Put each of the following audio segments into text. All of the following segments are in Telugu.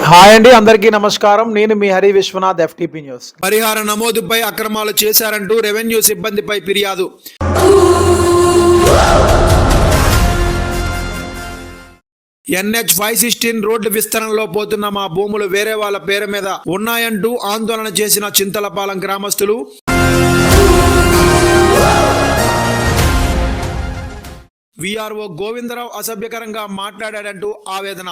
హాయ్ అండి, అందరికీ నమస్కారం. నేను మీ హరి విశ్వనాథ్, FTP న్యూస్. పరిహార నమోదుపై అక్రమాలు చేశారంటూ రెవెన్యూ సిబ్బందిపై ఫిర్యాదు. NH 516 రోడ్డు విస్తరణలో పోతున్న మా భూములు వేరే వాళ్ళ పేరు మీద ఉన్నాయంటూ ఆందోళన చేసిన చింతలపాలెం గ్రామస్తులు. VRO గోవిందరావు అసభ్యకరంగా మాట్లాడాడంటూ ఆవేదన.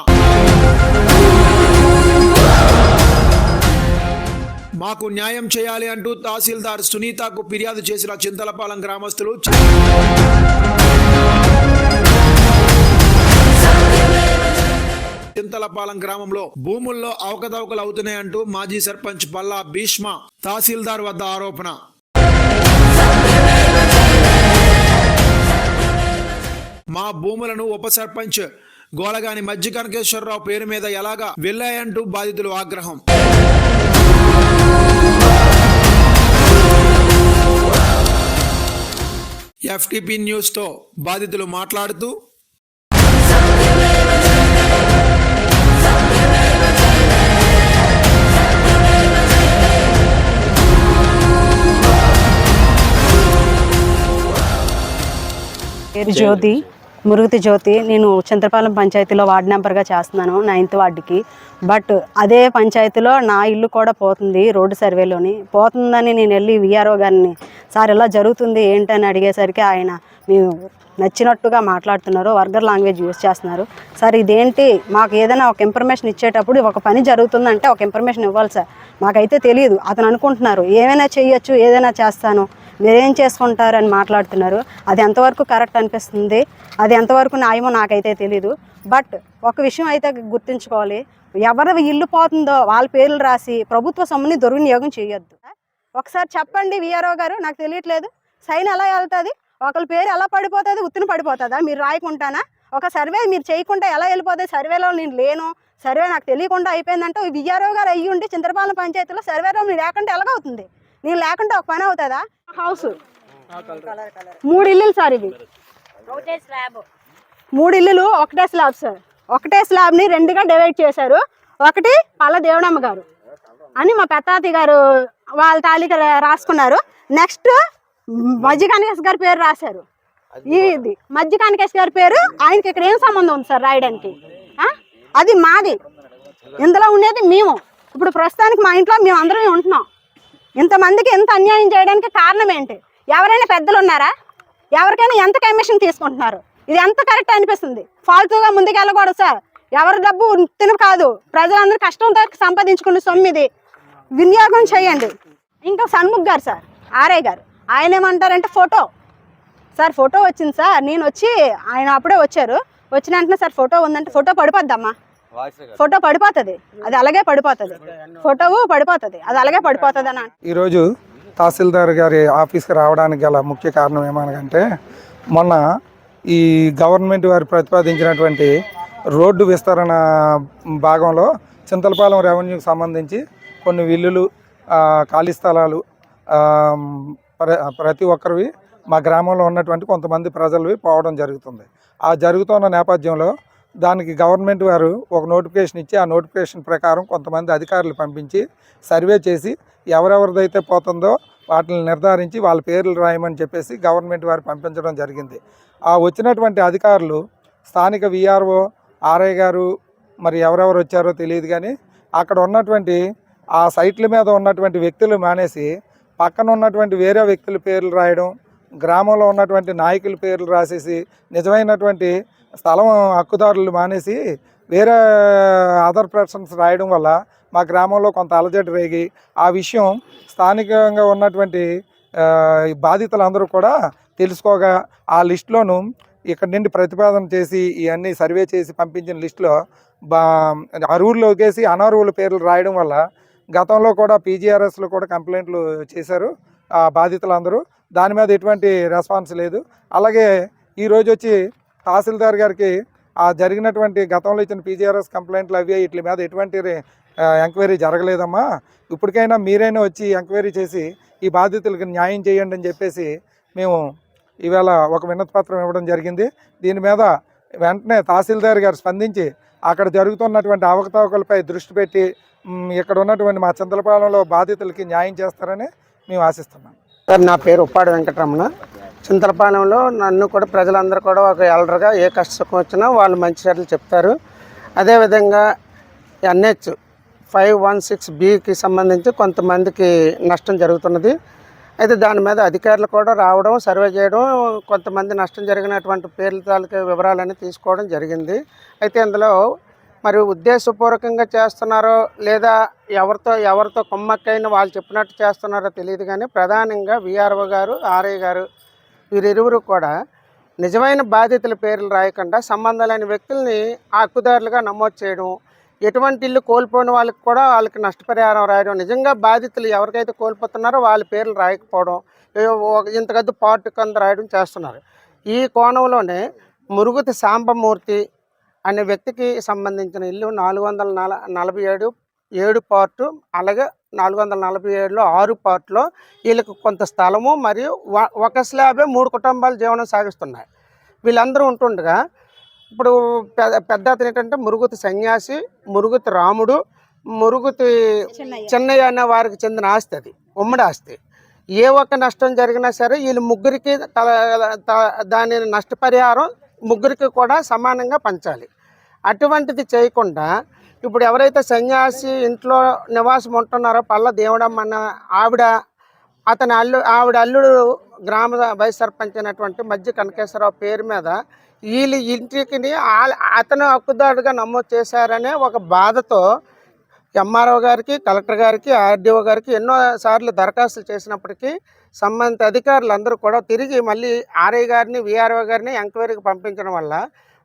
మాకు న్యాయం చేయాలి అంటూ తహసీల్దార్ సునీతకు ఫిర్యాదు చేసిన చింతలపాలెం గ్రామస్తులు. చింతలపాలెం గ్రామంలో భూముల్లో అవకతవకలు అవుతున్నాయంటూ మాజీ సర్పంచ్ పల్లా భీష్మ తహసీల్దార్ వద్ద ఆరోపణ. మా భూములను ఉప సర్పంచ్ గోలగాని మజ్జి కనకేశ్వరరావు పేరు మీద ఎలాగా వెళ్ళాయంటూ బాధితులు ఆగ్రహం. FTP న్యూస్ తో బాధితులు మాట్లాడుతూ, పేరు జ్యోతి, మురుగుతి జ్యోతి. నేను చింతలపాలెం పంచాయతీలో వార్డు నెంబర్గా చేస్తున్నాను, 9th వార్డుకి. బట్ అదే పంచాయతీలో నా ఇల్లు కూడా పోతుంది, రోడ్డు సర్వేలోని పోతుందని నేను వెళ్ళి VRO గారిని సార్ ఇలా జరుగుతుంది ఏంటని అడిగేసరికి ఆయన మేము నచ్చినట్టుగా మాట్లాడుతున్నారు, వర్గర్ లాంగ్వేజ్ యూజ్ చేస్తున్నారు. సార్ ఇదేంటి, మాకు ఏదైనా ఒక ఇన్ఫర్మేషన్ ఇచ్చేటప్పుడు ఒక పని జరుగుతుందంటే ఒక ఇన్ఫర్మేషన్ ఇవ్వాలి సార్, మాకైతే తెలియదు. అతను అనుకుంటున్నారు ఏమైనా చేయొచ్చు, ఏదైనా చేస్తాను, మీరేం చేసుకుంటారు అని మాట్లాడుతున్నారు. అది ఎంతవరకు కరెక్ట్ అనిపిస్తుంది, అది ఎంతవరకు న్యాయమో నాకైతే తెలీదు. బట్ ఒక విషయం అయితే గుర్తుంచుకోవాలి, ఎవరి ఇల్లు పోతుందో వాళ్ళ పేర్లు రాసి ప్రభుత్వ సొమ్ముని దుర్వినియోగం చేయొద్దు. ఒకసారి చెప్పండి VRO గారు, నాకు తెలియట్లేదు. సైన్ ఎలా వెళ్తుంది, ఒకరి పేరు ఎలా పడిపోతుంది, ఉత్తిన పడిపోతుందా మీరు రాయకుండానా? ఒక సర్వే మీరు చేయకుండా ఎలా వెళ్ళిపోతుంది? సర్వేలో నేను లేను, సర్వే నాకు తెలియకుండా అయిపోయిందంటే VRO గారు అయ్యి ఉండి చింతలపాలెం పంచాయతీలో సర్వేలో మీరు లేకుంటే ఎలాగవుతుంది? నేను లేకుంటే ఒక పని అవుతుందా? హౌస్ 3 ఇల్లులు సార్, ఇవి 3 ఇల్లులు ఒకటే స్లాబ్ సార్. ఒకటే స్లాబ్ని 2గా డివైడ్ చేశారు. ఒకటి పల్ల దేవుడమ్మ గారు అని మా పెత్తాతి గారు వాళ్ళ తాళికి రాసుకున్నారు. నెక్స్ట్ మజ్జి కనకేశ్ గారి పేరు రాశారు. ఇది మజ్జి కనకేశ్ గారి పేరు, ఆయనకి ఇక్కడ ఏం సంబంధం ఉంది సార్ రాయడానికి? అది మాది, ఇందులో ఉండేది మేము. ఇప్పుడు ప్రస్తుతానికి మా ఇంట్లో మేము అందరం ఉంటున్నాం. ఇంతమందికి ఎంత అన్యాయం చేయడానికి కారణం ఏంటి? ఎవరైనా పెద్దలు ఉన్నారా? ఎవరికైనా ఎంత కమిషన్ తీసుకుంటున్నారు? ఇది ఎంత కరెక్ట్ అనిపిస్తుంది? ఫాల్తుగా ముందుకు వెళ్ళకూడదు సార్. ఎవరి డబ్బు తిన కాదు, ప్రజలందరూ కష్టంతో సంపాదించుకున్న సొమ్ము ఇది, వినియోగం చేయండి. ఇంకా సన్ముఖ్ గారు సార్, RI గారు, ఆయన ఏమంటారంటే ఫోటో సార్, ఫోటో వచ్చింది సార్. నేను వచ్చి ఆయన అప్పుడే వచ్చారు, వచ్చిన వెంటనే సార్ ఫోటో ఉందంటే ఫోటో పడిపోద్దమ్మా, ఫోటో పడిపోతుంది, అది అలాగే పడిపోతుంది, ఫోటో పడిపోతుంది, అది అలాగే పడిపోతుంది అని. ఈరోజు తహసీల్దార్ గారి ఆఫీస్కి రావడానికి గల ముఖ్య కారణం ఏమనగంటే, మొన్న ఈ గవర్నమెంట్ వారు ప్రతిపాదించినటువంటి రోడ్డు విస్తరణ భాగంలో చింతలపాలెం రెవెన్యూకి సంబంధించి కొన్ని ఇల్లులు, ఖాళీ స్థలాలు ప్రతి ఒక్కరివి మా గ్రామంలో ఉన్నటువంటి కొంతమంది ప్రజలవి పోవడం జరుగుతుంది. ఆ జరుగుతున్న నేపథ్యంలో దానికి గవర్నమెంట్ వారు ఒక నోటిఫికేషన్ ఇచ్చి, ఆ నోటిఫికేషన్ ప్రకారం కొంతమంది అధికారులు పంపించి సర్వే చేసి ఎవరెవరిదైతే పోతుందో వాటిని నిర్ధారించి వాళ్ళ పేర్లు రాయమని చెప్పేసి గవర్నమెంట్ వారు పంపించడం జరిగింది. ఆ వచ్చినటువంటి అధికారులు స్థానిక VRO, RI గారు, మరి ఎవరెవరు వచ్చారో తెలియదు, కానీ అక్కడ ఉన్నటువంటి ఆ సైట్ల మీద ఉన్నటువంటి వ్యక్తులు మానేసి పక్కన ఉన్నటువంటి వేరే వ్యక్తుల పేర్లు రాయడం, గ్రామంలో ఉన్నటువంటి నాయకుల పేర్లు రాసేసి నిజమైనటువంటి స్థలం హక్కుదారులు మానేసి వేరే అదర్ పర్సన్స్ రాయడం వల్ల మా గ్రామంలో కొంత అలజడి రేగి, ఆ విషయం స్థానికంగా ఉన్నటువంటి బాధితులందరూ కూడా తెలుసుకోగా ఆ లిస్టులోను ఇక్కడ నుండి ప్రతిపాదన చేసి ఇవన్నీ సర్వే చేసి పంపించిన లిస్టులో అర్హుల్లోకేసి అనర్హుల పేర్లు రాయడం వల్ల గతంలో కూడా PGRSలో కూడా కంప్లైంట్లు చేశారు ఆ బాధితులందరూ. దాని మీద ఎటువంటి రెస్పాన్స్ లేదు. అలాగే ఈరోజు వచ్చి తహసీల్దార్ గారికి ఆ జరిగినటువంటి గతంలో ఇచ్చిన PGRS కంప్లైంట్లు అవి వీటి మీద ఎటువంటి ఎంక్వైరీ జరగలేదమ్మా, ఇప్పటికైనా మీరైనా వచ్చి ఎంక్వైరీ చేసి ఈ బాధితులకు న్యాయం చేయండి అని చెప్పేసి మేము ఈవేళ ఒక వినతి పత్రం ఇవ్వడం జరిగింది. దీని మీద వెంటనే తహసీల్దార్ గారు స్పందించి అక్కడ జరుగుతున్నటువంటి అవకతవకలపై దృష్టి పెట్టి ఇక్కడ ఉన్నటువంటి మా చింతలపాలెంలో బాధితులకి న్యాయం చేస్తారని మేము ఆశిస్తున్నాం. సార్, నా పేరు ఉప్పాడి వెంకటరమణ. చింతలపాలెంలో నన్ను కూడా ప్రజలందరూ కూడా ఒక ఎల్డర్గా ఏ కష్టం వచ్చినా వాళ్ళు మంచి చర్యలు చెప్తారు. అదేవిధంగా NH 516Bకి సంబంధించి కొంతమందికి నష్టం జరుగుతున్నది. అయితే దాని మీద అధికారులు కూడా రావడం, సర్వే చేయడం, కొంతమంది నష్టం జరిగినటువంటి పేర్ల తాలూకా వివరాలన్నీ తీసుకోవడం జరిగింది. అయితే ఇందులో మరి ఉద్దేశపూర్వకంగా చేస్తున్నారో లేదా ఎవరితో కుమ్మక్కైన వాళ్ళు చెప్పినట్టు చేస్తున్నారో తెలియదు, కానీ ప్రధానంగా VRO గారు, RI గారు వీరిరువురు కూడా నిజమైన బాధితుల పేర్లు రాయకుండా సంబంధం లేని వ్యక్తుల్ని హక్కుదారులుగా నమోదు చేయడం, ఎటువంటి ఇల్లు కోల్పోయిన వాళ్ళకి కూడా వాళ్ళకి నష్టపరిహారం రాయడం, నిజంగా బాధితులు ఎవరికైతే కోల్పోతున్నారో వాళ్ళ పేర్లు రాయకపోవడం, ఇంతకద్దు పార్ట్ కింద రాయడం చేస్తున్నారు. ఈ కోణంలోనే మురుగుతి సాంబమూర్తి అనే వ్యక్తికి సంబంధించిన ఇల్లు 447 7 పార్టు, అలాగే 447లో 6 పార్ట్లో వీళ్ళకి కొంత స్థలము మరియు ఒక స్లాబే 3 కుటుంబాలు జీవనం సాగిస్తున్నాయి. వీళ్ళందరూ ఉంటుండగా ఇప్పుడు పెద్ద అతను ఏంటంటే మురుగుతి సన్యాసి, మురుగుతి రాముడు, మురుగుతి చెన్నయ్య అనే వారికి చెందిన ఆస్తి, అది ఉమ్మడి ఆస్తి. ఏ ఒక్క నష్టం జరిగినా సరే వీళ్ళు ముగ్గురికి దాని నష్టపరిహారం ముగ్గురికి కూడా సమానంగా పంచాలి. అటువంటిది చేయకుండా ఇప్పుడు ఎవరైతే సన్యాసి ఇంట్లో నివాసం ఉంటున్నారో పల్ల దేవుడమ్మ అన్న ఆవిడ అల్లుడు గ్రామ వైస్ సర్పంచ్ అయినటువంటి మధ్య కనకేశ్వరరావు పేరు మీద వీళ్ళు ఇంటికి అతను హక్కుదారుగా నమోదు చేశారనే ఒక బాధతో MRO గారికి, కలెక్టర్ గారికి, RDO గారికి ఎన్నోసార్లు దరఖాస్తులు చేసినప్పటికీ సంబంధిత అధికారులందరూ కూడా తిరిగి మళ్ళీ RI గారిని, VRO గారిని ఎంక్వైరీకి పంపించడం వల్ల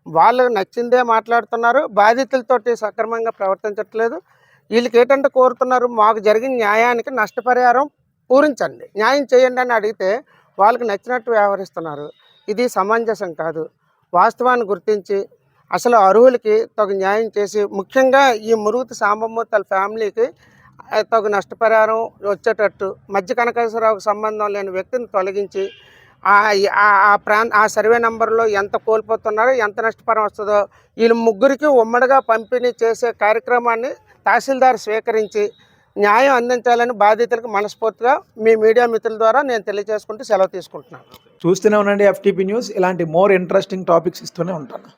వాళ్ళు నచ్చిందే మాట్లాడుతున్నారు, బాధితులతోటి సక్రమంగా ప్రవర్తించట్లేదు. వీళ్ళకి ఏంటంటే కోరుతున్నారు, మాకు జరిగిన న్యాయానికి నష్టపరిహారం పూరించండి, న్యాయం చేయండి అని అడిగితే వాళ్ళకి నచ్చినట్టు వ్యవహరిస్తున్నారు. ఇది సమంజసం కాదు. వాస్తవాన్ని గుర్తించి అసలు అర్హులకి తగు న్యాయం చేసి, ముఖ్యంగా ఈ మురుగుతి సాంబమూర్తి వాళ్ళ ఫ్యామిలీకి తగు నష్టపరిహారం వచ్చేటట్టు మధ్య కనకేశ్వరరావుకు సంబంధం లేని వ్యక్తిని తొలగించి ఆ సర్వే నెంబర్లో ఎంత కోల్పోతున్నారో, ఎంత నష్టపరిహారం వస్తుందో వీళ్ళు ముగ్గురికి ఉమ్మడిగా పంపిణీ చేసే కార్యక్రమాన్ని తహసీల్దార్ స్వీకరించి న్యాయం అందించాలని బాధితులకు మనస్ఫూర్తిగా మీ మీడియా మిత్రుల ద్వారా నేను తెలియజేసుకుంటూ సెలవు తీసుకుంటున్నాను. చూస్తూనే ఉండండి FTP న్యూస్. ఇలాంటి మోర్ ఇంట్రెస్టింగ్ టాపిక్స్ ఇస్తూనే ఉంటాను.